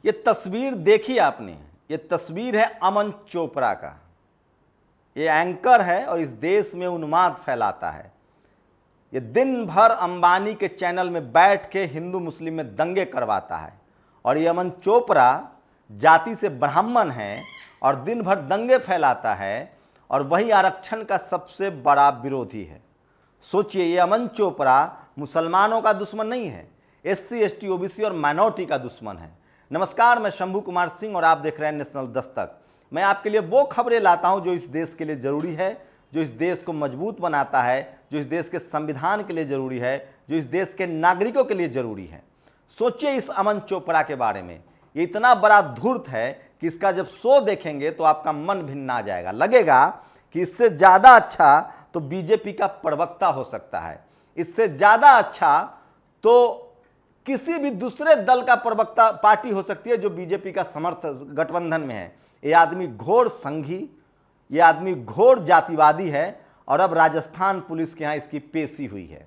ये तस्वीर देखी आपने, ये तस्वीर है अमन चोपड़ा का। ये एंकर है और इस देश में उन्माद फैलाता है। ये दिन भर अंबानी के चैनल में बैठ के हिंदू मुस्लिम में दंगे करवाता है। और ये अमन चोपड़ा जाति से ब्राह्मण है और दिन भर दंगे फैलाता है और वही आरक्षण का सबसे बड़ा विरोधी है। सोचिए, ये अमन चोपड़ा मुसलमानों का दुश्मन नहीं है, SC ST OBC और माइनॉरिटी का दुश्मन है। नमस्कार, मैं शंभू कुमार सिंह और आप देख रहे हैं नेशनल दस्तक। मैं आपके लिए वो खबरें लाता हूं जो इस देश के लिए जरूरी है, जो इस देश को मजबूत बनाता है, जो इस देश के संविधान के लिए जरूरी है, जो इस देश के नागरिकों के लिए जरूरी है। सोचिए इस अमन चोपड़ा के बारे में। ये इतना बड़ा धूर्त है कि इसका जब शो देखेंगे तो आपका मन भिन्ना जाएगा। लगेगा कि इससे ज़्यादा अच्छा तो बीजेपी का प्रवक्ता हो सकता है, इससे ज़्यादा अच्छा तो किसी भी दूसरे दल का प्रवक्ता पार्टी हो सकती है जो बीजेपी का समर्थक गठबंधन में है। ये आदमी घोर संघी, ये आदमी घोर जातिवादी है और अब राजस्थान पुलिस के यहाँ इसकी पेशी हुई है।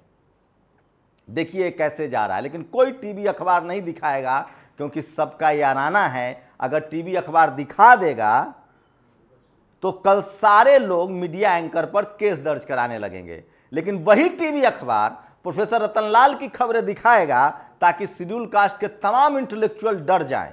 देखिए कैसे जा रहा है, लेकिन कोई टीवी अखबार नहीं दिखाएगा क्योंकि सबका याराना है। अगर टीवी अखबार दिखा देगा तो कल सारे लोग मीडिया एंकर पर केस दर्ज कराने लगेंगे। लेकिन वही टीवी अखबार प्रोफेसर रतनलाल की खबरें दिखाएगा ताकि शेड्यूल कास्ट के तमाम इंटेलेक्चुअल डर जाएं,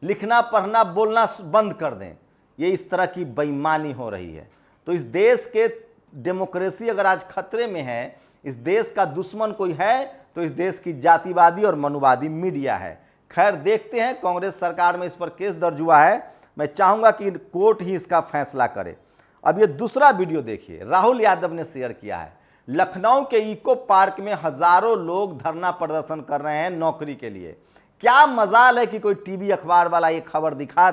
लिखना पढ़ना बोलना बंद कर दें। ये इस तरह की बेईमानी हो रही है। तो इस देश के डेमोक्रेसी अगर आज खतरे में है, इस देश का दुश्मन कोई है तो इस देश की जातिवादी और मनुवादी मीडिया है। खैर, देखते हैं, कांग्रेस सरकार में इस पर केस दर्ज हुआ है। मैं चाहूंगा कि कोर्ट ही इसका फैसला करे। अब ये दूसरा वीडियो देखिए, राहुल यादव ने शेयर किया है। लखनऊ के इको पार्क में हजारों लोग धरना प्रदर्शन कर रहे हैं नौकरी के लिए। क्या मजाल है कि कोई टीवी अखबार वाला ये खबर दिखा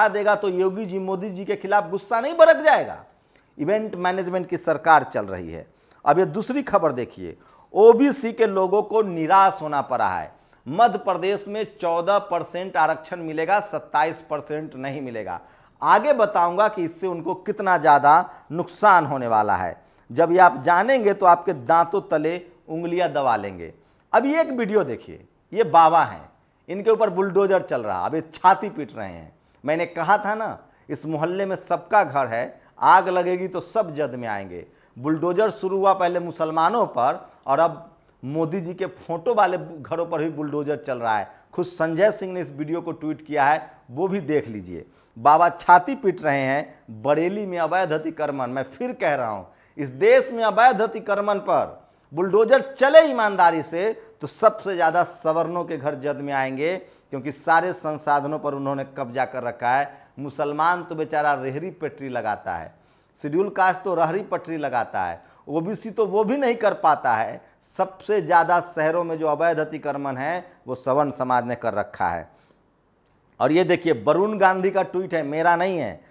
देगा तो योगी जी मोदी जी के खिलाफ गुस्सा नहीं भड़क जाएगा। इवेंट मैनेजमेंट की सरकार चल रही है। अब ये दूसरी खबर देखिए, OBC के लोगों को निराश होना पड़ा है। मध्य प्रदेश में 14% आरक्षण मिलेगा, 27% नहीं मिलेगा। आगे बताऊंगा कि इससे उनको कितना ज्यादा नुकसान होने वाला है। जब ये आप जानेंगे तो आपके दांतों तले उंगलियां दबा लेंगे। अब ये एक वीडियो देखिए, ये बाबा हैं, इनके ऊपर बुलडोजर चल रहा, अब ये छाती पीट रहे हैं। मैंने कहा था ना, इस मोहल्ले में सबका घर है, आग लगेगी तो सब जद में आएंगे। बुलडोजर शुरू हुआ पहले मुसलमानों पर और अब मोदी जी के फोटो वाले घरों पर भी बुलडोजर चल रहा है। खुद संजय सिंह ने इस वीडियो को ट्वीट किया है, वो भी देख लीजिए। बाबा छाती पीट रहे हैं। बरेली में अवैध अतिक्रमण, मैं फिर कह रहा हूं, इस देश में अवैध अतिक्रमण पर बुलडोजर चले ईमानदारी से तो सबसे ज्यादा सवर्णों के घर जद में आएंगे, क्योंकि सारे संसाधनों पर उन्होंने कब्जा कर रखा है। मुसलमान तो बेचारा रेहड़ी पटरी लगाता है, शेड्यूल कास्ट तो रहरी पटरी लगाता है, OBC तो वो भी नहीं कर पाता है। सबसे ज्यादा शहरों में जो अवैध अतिक्रमण है वो सवर्ण समाज ने कर रखा है। और ये देखिए, वरुण गांधी का ट्वीट है, मेरा नहीं है।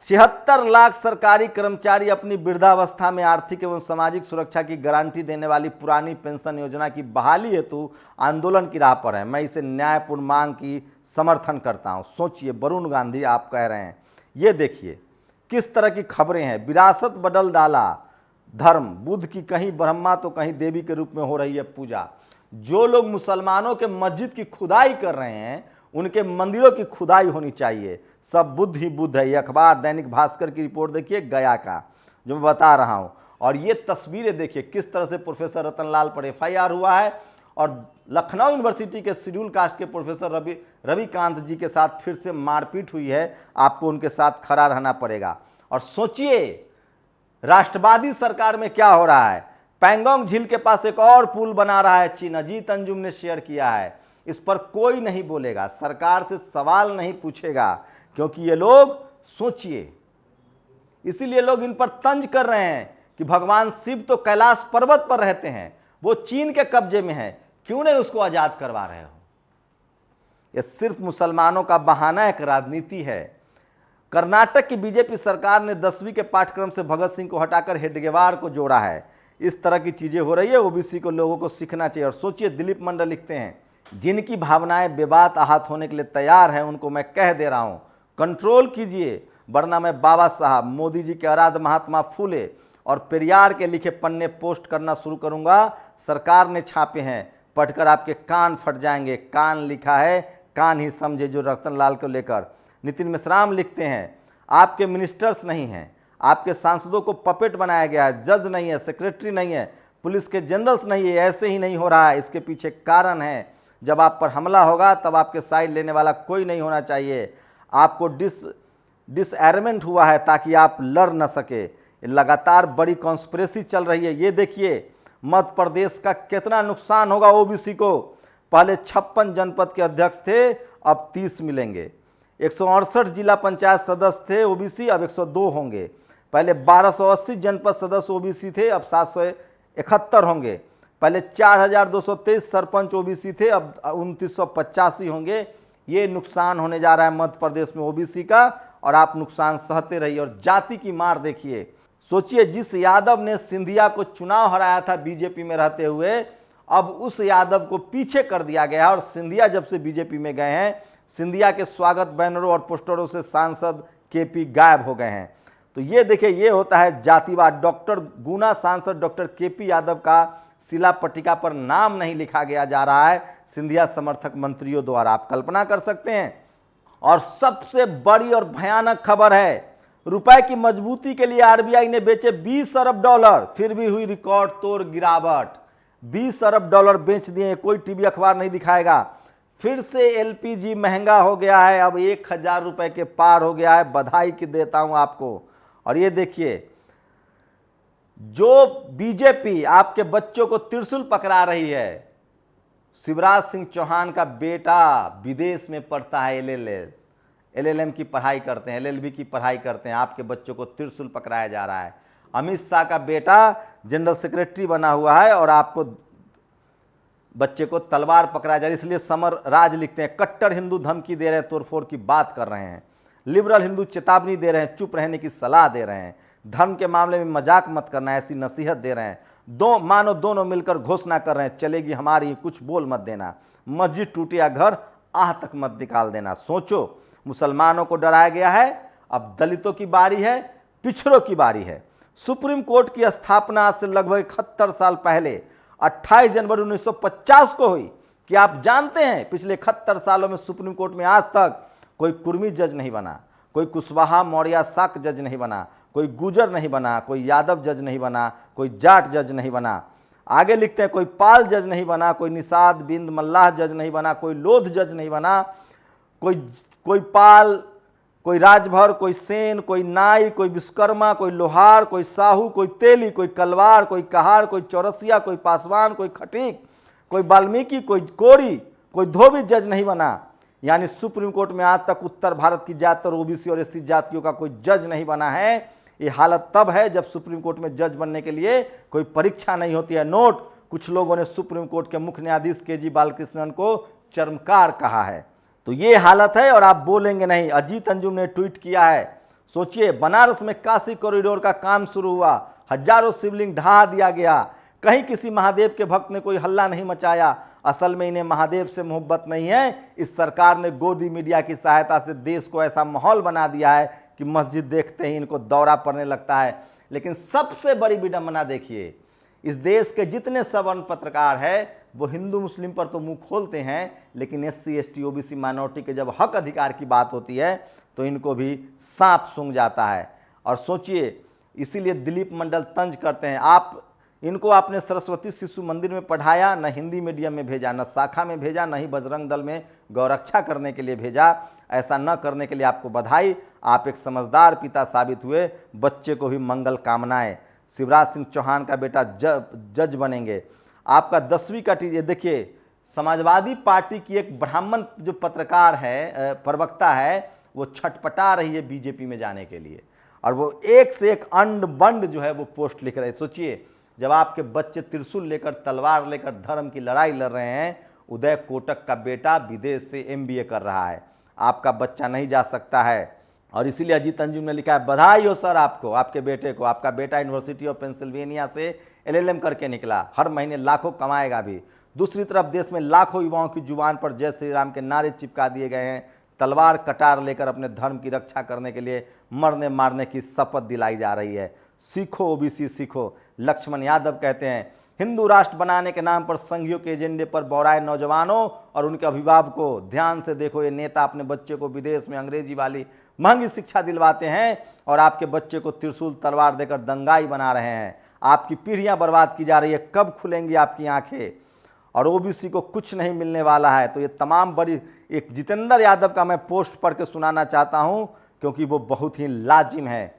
76 लाख सरकारी कर्मचारी अपनी वृद्धावस्था में आर्थिक एवं सामाजिक सुरक्षा की गारंटी देने वाली पुरानी पेंशन योजना की बहाली हेतु आंदोलन की राह पर है। मैं इसे न्यायपूर्ण मांग की समर्थन करता हूं। सोचिए, वरुण गांधी आप कह रहे हैं। ये देखिए किस तरह की खबरें हैं। विरासत बदल डाला धर्म, बुद्ध की कहीं ब्रह्मा तो कहीं देवी के रूप में हो रही है पूजा। जो लोग मुसलमानों के मस्जिद की खुदाई कर रहे हैं, उनके मंदिरों की खुदाई होनी चाहिए। सब बुद्ध ही बुद्ध है। ये अखबार दैनिक भास्कर की रिपोर्ट देखिए, गया का, जो मैं बता रहा हूं। और ये तस्वीरें देखिए किस तरह से प्रोफेसर रतनलाल पर FIR हुआ है और लखनऊ यूनिवर्सिटी के शेड्यूल कास्ट के प्रोफेसर रविकांत जी के साथ फिर से मारपीट हुई है। आपको उनके साथ खड़ा रहना पड़ेगा। और सोचिए राष्ट्रवादी सरकार में क्या हो रहा है। पैंगोंग झील के पास एक और पुल बना रहा है चीन। अजीत अंजुम ने शेयर किया है। इस पर कोई नहीं बोलेगा, सरकार से सवाल नहीं पूछेगा, क्योंकि ये लोग, सोचिए, इसीलिए लोग इन पर तंज कर रहे हैं कि भगवान शिव तो कैलाश पर्वत पर रहते हैं, वो चीन के कब्जे में है, क्यों नहीं उसको आजाद करवा रहे हो। यह सिर्फ मुसलमानों का बहाना, एक राजनीति है। कर्नाटक की बीजेपी सरकार ने 10वीं के पाठ्यक्रम से भगत सिंह को हटाकर हेडगेवार को जोड़ा है। इस तरह की चीजें हो रही है। OBC को लोगों को सीखना चाहिए। और सोचिए, दिलीप मंडल लिखते हैं, जिनकी भावनाएं बेबात आहत होने के लिए तैयार हैं, उनको मैं कह दे रहा हूं, कंट्रोल कीजिए, वरना मैं बाबा साहब, मोदी जी के आराध्य महात्मा फूले और पेरियार के लिखे पन्ने पोस्ट करना शुरू करूंगा। सरकार ने छापे हैं, पढ़कर आपके कान फट जाएंगे। कान लिखा है कान ही समझे जो रतन लाल को लेकर। नितिन मिश्राम लिखते हैं आपके मिनिस्टर्स नहीं हैं, आपके सांसदों को पपेट बनाया गया है, जज नहीं है, सेक्रेटरी नहीं है, पुलिस के जनरल्स नहीं है, ऐसे ही नहीं हो रहा है। इसके पीछे कारण है, जब आप पर हमला होगा तब आपके साइड लेने वाला कोई नहीं होना चाहिए। आपको डिसएरमेंट हुआ है ताकि आप लड़ न सके। लगातार बड़ी कॉन्स्पिरेसी चल रही है। ये देखिए मध्य प्रदेश का कितना नुकसान होगा ओबीसी को। पहले 56 जनपद के अध्यक्ष थे, अब 30 मिलेंगे। 168 जिला पंचायत सदस्य थे ओबीसी, अब 102 होंगे। पहले 1280 जनपद सदस्य ओबीसी थे, अब 771 होंगे। पहले 4223 सरपंच ओबीसी थे, अब 2985 होंगे। ये नुकसान होने जा रहा है मध्य प्रदेश में ओबीसी का, और आप नुकसान सहते रहिए। और जाति की मार देखिए, सोचिए जिस यादव ने सिंधिया को चुनाव हराया था बीजेपी में रहते हुए, अब उस यादव को पीछे कर दिया गया। और सिंधिया जब से बीजेपी में गए हैं, सिंधिया के स्वागत बैनरों और पोस्टरों से सांसद केपी गायब हो गए हैं। तो ये देखिए, ये होता है जातिवाद। डॉक्टर गुना सांसद डॉक्टर केपी यादव का शिला पट्टिका पर नाम नहीं लिखा गया जा रहा है सिंधिया समर्थक मंत्रियों द्वारा। आप कल्पना कर सकते हैं। और सबसे बड़ी और भयानक खबर है, रुपए की मजबूती के लिए आरबीआई ने बेचे 20 अरब डॉलर, फिर भी हुई रिकॉर्ड तोड़ गिरावट। 20 अरब डॉलर बेच दिए, कोई टीवी अखबार नहीं दिखाएगा। फिर से एलपीजी महंगा हो गया है, अब 1000 रुपए के पार हो गया है। बधाई की देता हूं आपको। और ये देखिए, जो बीजेपी आपके बच्चों को त्रिशूल पकड़ा रही है, शिवराज सिंह चौहान का बेटा विदेश में पढ़ता है, एलएलएम की पढ़ाई करते हैं, एलएलबी की पढ़ाई करते हैं, आपके बच्चों को त्रिशूल पकड़ाया जा रहा है। अमित शाह का बेटा जनरल सेक्रेटरी बना हुआ है और आपको बच्चे को तलवार पकड़ाया जा रही है। इसलिए समर राज लिखते हैं कट्टर हिंदू धमकी दे रहे हैं, तोड़फोड़ की बात कर रहे हैं। लिबरल हिंदू चेतावनी दे रहे हैं, चुप रहने की सलाह दे रहे हैं। धर्म के मामले में मजाक मत करना, ऐसी नसीहत दे रहे हैं। मानो दोनों मिलकर घोषणा कर रहे हैं चलेगी हमारी, कुछ बोल मत देना। मस्जिद टूटे या घर आह तक मत निकाल देना। सोचो, मुसलमानों को डराया गया है, अब दलितों की बारी है, पिछड़ों की बारी है। सुप्रीम कोर्ट की स्थापना से लगभग 71 साल पहले 28 जनवरी 1950 को हुई। कि आप जानते हैं पिछले 71 सालों में सुप्रीम कोर्ट में आज तक कोई कुर्मी जज नहीं बना, कोई कुशवाहा मौर्य शाक जज नहीं बना, कोई गुजर नहीं बना, कोई यादव जज नहीं बना, कोई जाट जज नहीं बना। आगे लिखते हैं कोई पाल जज नहीं बना, कोई निषाद बिंद मल्लाह जज नहीं बना, कोई लोध जज नहीं बना, कोई पाल, कोई राजभर, कोई सेन, कोई नाई, कोई विश्वकर्मा, कोई लोहार, कोई साहू, कोई तेली, कोई कलवार, कोई कहार, कोई चौरसिया, कोई पासवान, कोई खटीक, कोई वाल्मीकि, कोई कोरी, कोई धोबी जज नहीं बना। यानी सुप्रीम कोर्ट में आज तक उत्तर भारत की ज्यादातर ओबीसी और एससी जातियों का कोई जज नहीं बना है। ये हालत तब है जब सुप्रीम कोर्ट में जज बनने के लिए कोई परीक्षा नहीं होती है। नोट, कुछ लोगों ने सुप्रीम कोर्ट के मुख्य न्यायाधीश केजी बालकृष्णन को चरमकार कहा है। तो ये हालत है और आप बोलेंगे नहीं। अजीत अंजुम ने ट्वीट किया है, सोचिए बनारस में काशी कॉरिडोर का काम शुरू हुआ, हजारों शिवलिंग ढहा दिया गया, कहीं किसी महादेव के भक्त ने कोई हल्ला नहीं मचाया। असल में इन्हें महादेव से मोहब्बत नहीं है। इस सरकार ने गोदी मीडिया की सहायता से देश को ऐसा माहौल बना दिया है कि मस्जिद देखते ही इनको दौरा पड़ने लगता है। लेकिन सबसे बड़ी विडंबना देखिए, इस देश के जितने सवर्ण पत्रकार हैं वो हिंदू मुस्लिम पर तो मुंह खोलते हैं, लेकिन एससी एसटी ओबीसी माइनॉरिटी के जब हक अधिकार की बात होती है तो इनको भी सांप सूंघ जाता है। और सोचिए, इसीलिए दिलीप मंडल तंज करते हैं, आप इनको आपने सरस्वती शिशु मंदिर में पढ़ाया, न हिंदी मीडियम में भेजा, न शाखा में भेजा, न ही बजरंग दल में गौरक्षा करने के लिए भेजा। ऐसा न करने के लिए आपको बधाई, आप एक समझदार पिता साबित हुए। बच्चे को भी मंगल कामनाएं। शिवराज सिंह चौहान का बेटा जज बनेंगे। आपका 10वीं का टीचर, देखिए समाजवादी पार्टी की एक ब्राह्मण जो पत्रकार है, प्रवक्ता है, वो छटपटा रही है बीजेपी में जाने के लिए, और वो एक से एक अंड बंड जो है वो पोस्ट लिख रहे हैं। सोचिए, जब आपके बच्चे त्रिशूल लेकर, तलवार लेकर धर्म की लड़ाई लड़ रहे हैं, उदय कोटक का बेटा विदेश से एमबीए कर रहा है, आपका बच्चा नहीं जा सकता है। और इसीलिए अजीत अंजुम ने लिखा है, बधाई हो सर आपको, आपके बेटे को। आपका बेटा यूनिवर्सिटी ऑफ पेंसिल्वेनिया से एलएलएम करके निकला, हर महीने लाखों कमाएगा भी। दूसरी तरफ देश में लाखों युवाओं की जुबान पर जय श्री राम के नारे चिपका दिए गए हैं, तलवार कटार लेकर अपने धर्म की रक्षा करने के लिए मरने मारने की शपथ दिलाई जा रही है। सीखो ओबीसी सीखो। लक्ष्मण यादव कहते हैं, हिंदू राष्ट्र बनाने के नाम पर संघियों के एजेंडे पर बौराए नौजवानों और उनके अभिभावकों, ध्यान से देखो, ये नेता अपने बच्चे को विदेश में अंग्रेजी वाली महंगी शिक्षा दिलवाते हैं और आपके बच्चे को त्रिशूल तलवार देकर दंगाई बना रहे हैं। आपकी पीढ़ियां बर्बाद की जा रही है। कब खुलेंगी आपकी आंखें? और ओबीसी को कुछ नहीं मिलने वाला है। तो ये तमाम बड़ी, एक जितेंद्र यादव का मैं पोस्ट पढ़ के सुनाना चाहता हूं क्योंकि वो बहुत ही लाजिम है।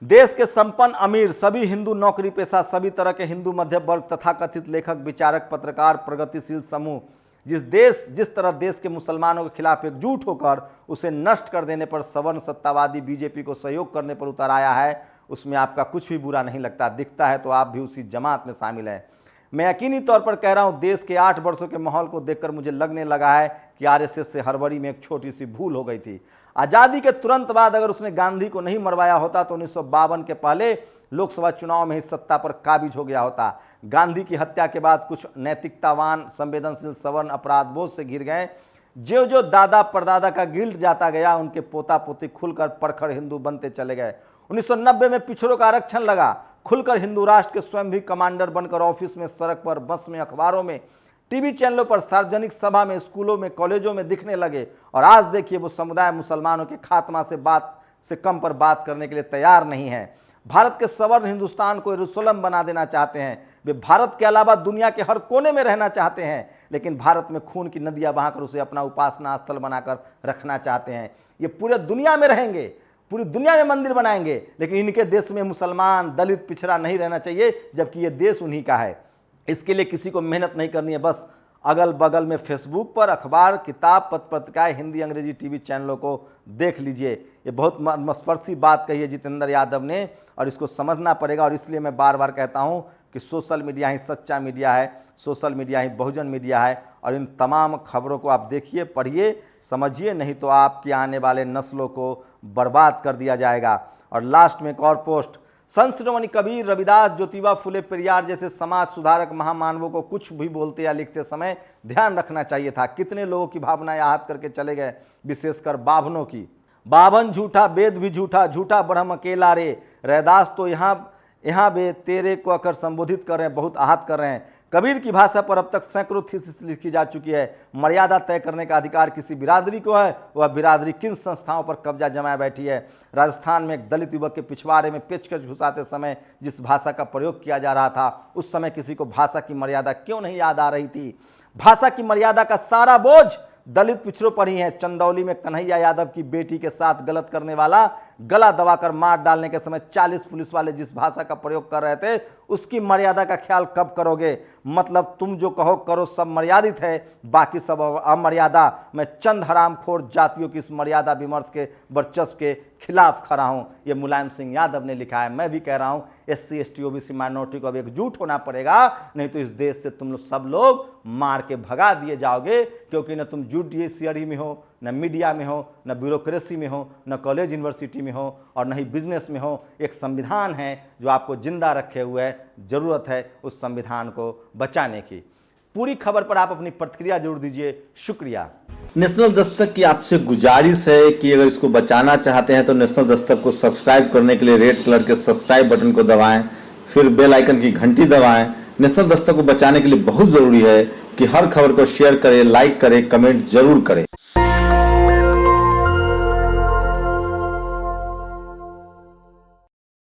देश के संपन्न अमीर, सभी हिंदू नौकरी पेशा, सभी तरह के हिंदू मध्य वर्ग, तथाकथित लेखक, विचारक, पत्रकार, प्रगतिशील समूह जिस तरह देश के मुसलमानों के खिलाफ एकजुट होकर उसे नष्ट कर देने पर सवर्ण सत्तावादी बीजेपी को सहयोग करने पर उतर आया है, उसमें आपका कुछ भी बुरा नहीं लगता। दिखता है तो आप भी उसी जमात में शामिल हैं। मैं यकीनी तौर पर कह रहा हूं, देश के 8 वर्षों के माहौल को देखकर मुझे लगने लगा है कि आरएसएस से हड़बड़ी में एक छोटी सी भूल हो गई थी। आज़ादी के तुरंत बाद अगर उसने गांधी को नहीं मरवाया होता तो 1952 के पहले लोकसभा चुनाव में ही सत्ता पर काबिज हो गया होता। गांधी की हत्या के बाद कुछ नैतिकतावान, संवेदनशील सवर्ण अपराध बोझ से घिर गए। जो जो दादा परदादा का गिल्ट जाता गया, उनके पोता पोती खुलकर परखड़ हिंदू बनते चले गए। 1990 में पिछड़ों का आरक्षण लगा, खुलकर हिंदू राष्ट्र के स्वयं भी कमांडर बनकर ऑफिस में, सड़क पर, बस में, अखबारों में, टीवी चैनलों पर, सार्वजनिक सभा में, स्कूलों में, कॉलेजों में दिखने लगे। और आज देखिए वो समुदाय मुसलमानों के खात्मा से कम पर बात करने के लिए तैयार नहीं है। भारत के सवर्ण हिंदुस्तान को यरूशलेम बना देना चाहते हैं। वे भारत के अलावा दुनिया के हर कोने में रहना चाहते हैं, लेकिन भारत में खून की नदियां बहाकर उसे अपना उपासना स्थल बनाकर रखना चाहते हैं। ये पूरे दुनिया में रहेंगे, पूरी दुनिया में मंदिर बनाएंगे, लेकिन इनके देश में मुसलमान, दलित, पिछड़ा नहीं रहना चाहिए, जबकि ये देश उन्हीं का है। इसके लिए किसी को मेहनत नहीं करनी है, बस अगल बगल में फेसबुक पर अखबार, किताब, पत्र पत्रिकाएं, हिंदी अंग्रेजी टीवी चैनलों को देख लीजिए। ये बहुत मर्मस्पर्शी बात कही है जितेंद्र यादव ने और इसको समझना पड़ेगा। और इसलिए मैं बार बार कहता हूं कि सोशल मीडिया ही सच्चा मीडिया है, सोशल मीडिया ही बहुजन मीडिया है। और इन तमाम खबरों को आप देखिए, पढ़िए, समझिए, नहीं तो आपके आने वाले नस्लों को बर्बाद कर दिया जाएगा। और लास्ट में एक और पोस्ट, संत शिरोमणि कबीर, रविदास, ज्योतिबा फुले, पेरियार जैसे समाज सुधारक महामानवों को कुछ भी बोलते या लिखते समय ध्यान रखना चाहिए था। कितने लोगों की भावनाएं आहत करके चले गए, विशेषकर बाभनों की। बाभन झूठा, वेद भी झूठा, झूठा ब्रह्म अकेला रे। रैदास तो यहाँ बे तेरे को आकर संबोधित कर रहे हैं, बहुत आहत कर रहे हैं। कबीर की भाषा पर अब तक सैकड़ों थीसिस लिखी जा चुकी है। मर्यादा तय करने का अधिकार किसी बिरादरी को है, वह बिरादरी किन संस्थाओं पर कब्जा जमाए बैठी है। राजस्थान में एक दलित युवक के पिछवाड़े में पेचकस घुसाते समय जिस भाषा का प्रयोग किया जा रहा था, उस समय किसी को भाषा की मर्यादा क्यों नहीं याद आ रही थी? भाषा की मर्यादा का सारा बोझ दलित पिछड़ों पर ही है। चंदौली में कन्हैया यादव की बेटी के साथ गलत करने वाला गला दबाकर मार डालने के समय 40 पुलिस वाले जिस भाषा का प्रयोग कर रहे थे, उसकी मर्यादा का ख्याल कब करोगे? मतलब तुम जो कहो करो सब मर्यादित है, बाकी सब अमर्यादा। मैं चंद हरामखोर जातियों की इस मर्यादा विमर्श के वर्चस्व के खिलाफ खड़ा हूं। ये मुलायम सिंह यादव ने लिखा है। मैं भी कह रहा हूं SC ST OBC माइनॉरिटी को अब एकजुट होना पड़ेगा, नहीं तो इस देश से तुम सब लोग मार के भगा दिए जाओगे। क्योंकि न तुम जुडिशियरी में हो, न मीडिया में हो, न ब्यूरोक्रेसी में हो, न कॉलेज यूनिवर्सिटी में हो, और न ही बिजनेस में हो। एक संविधान है जो आपको जिंदा रखे हुए है। जरूरत है उस संविधान को बचाने की। पूरी खबर पर आप अपनी प्रतिक्रिया जरूर दीजिए। शुक्रिया। नेशनल दस्तक की आपसे गुजारिश है कि अगर इसको बचाना चाहते हैं तो नेशनल दस्तक को सब्सक्राइब करने के लिए रेड कलर के सब्सक्राइब बटन को दबाएं, फिर बेल आइकन की घंटी दबाएं। नेशनल दस्तक को बचाने के लिए बहुत जरूरी है कि हर खबर को शेयर करें, लाइक करें, कमेंट जरूर करें।